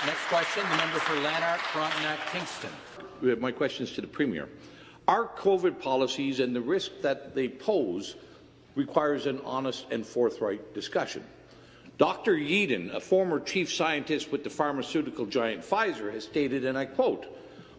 Next question, the member for Lanark, Frontenac, Kingston. My question is to the Premier. Our COVID policies and the risk that they pose requires an honest and forthright discussion. Dr. Yeadon, a former chief scientist with the pharmaceutical giant Pfizer, has stated, and I quote,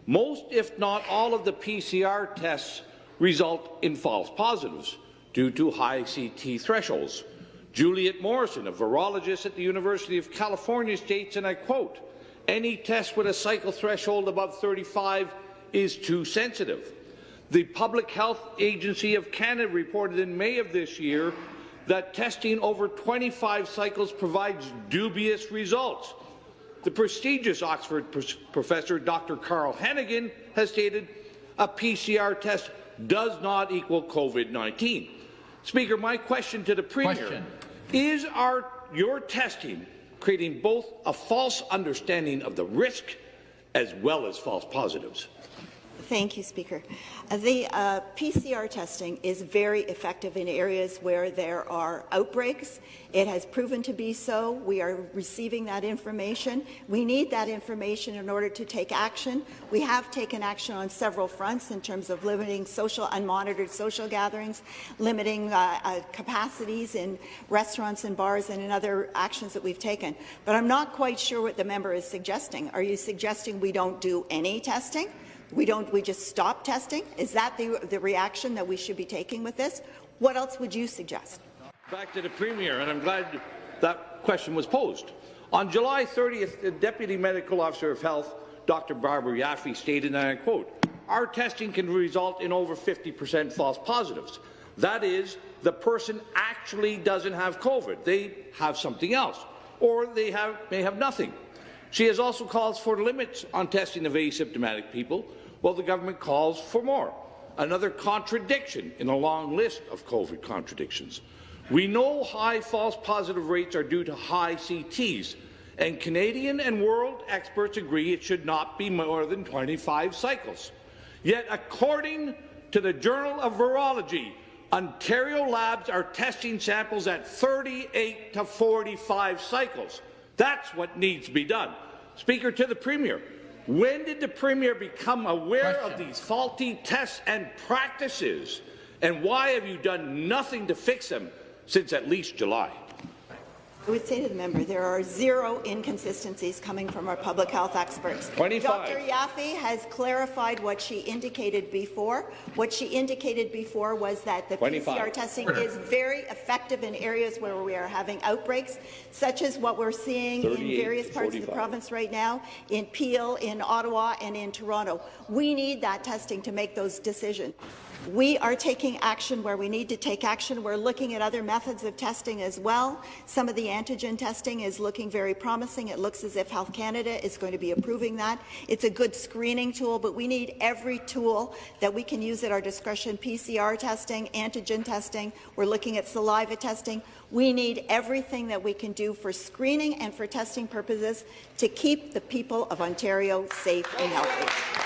"Most, if not all, of the PCR tests result in false positives due to high CT thresholds." Juliet Morrison, a virologist at the University of California, states, and I quote, "Any test with a cycle threshold above 35 is too sensitive." The Public Health Agency of Canada reported in May of this year that testing over 25 cycles provides dubious results. The prestigious Oxford professor Dr. Carl Hennigan has stated a PCR test does not equal COVID-19. Speaker, my question to the Premier is your testing creating both a false understanding of the risk as well as false positives? Thank you, Speaker. The PCR testing is very effective in areas where there are outbreaks. It has proven to be so. We are receiving that information. We need that information in order to take action. We have taken action on several fronts in terms of limiting unmonitored social gatherings, limiting capacities in restaurants and bars, and in other actions that we've taken. But I'm not quite sure what the member is suggesting. Are you suggesting we don't do any testing? We just stop testing? Is that the reaction that we should be taking with this? What else would you suggest? Back to the Premier, and I'm glad that question was posed. On July 30th, the Deputy Medical Officer of Health, Dr. Barbara Yaffe, stated, and I quote, "Our testing can result in over 50% false positives. That is, the person actually doesn't have COVID. They have something else, or they may have nothing." She has also called for limits on testing of asymptomatic people, while the government calls for more. Another contradiction in a long list of COVID contradictions. We know high false positive rates are due to high CTs, and Canadian and world experts agree it should not be more than 25 cycles. Yet, according to the Journal of Virology, Ontario labs are testing samples at 38 to 45 cycles. That's what needs to be done. Speaker, to the Premier, when did the Premier become aware of these faulty tests and practices, and why have you done nothing to fix them since at least July? I would say to the member, there are zero inconsistencies coming from our public health experts. 25. Dr. Yaffe has clarified what she indicated before. What she indicated before was that the 25. PCR testing is very effective in areas where we are having outbreaks, such as what we're seeing in various parts of the province right now, in Peel, in Ottawa, and in Toronto. We need that testing to make those decisions. We are taking action where we need to take action. We're looking at other methods of testing as well. Some of the antigen testing is looking very promising. It looks as if Health Canada is going to be approving that. It's a good screening tool, but we need every tool that we can use at our discretion. PCR testing, antigen testing. We're looking at saliva testing. We need everything that we can do for screening and for testing purposes to keep the people of Ontario safe and healthy.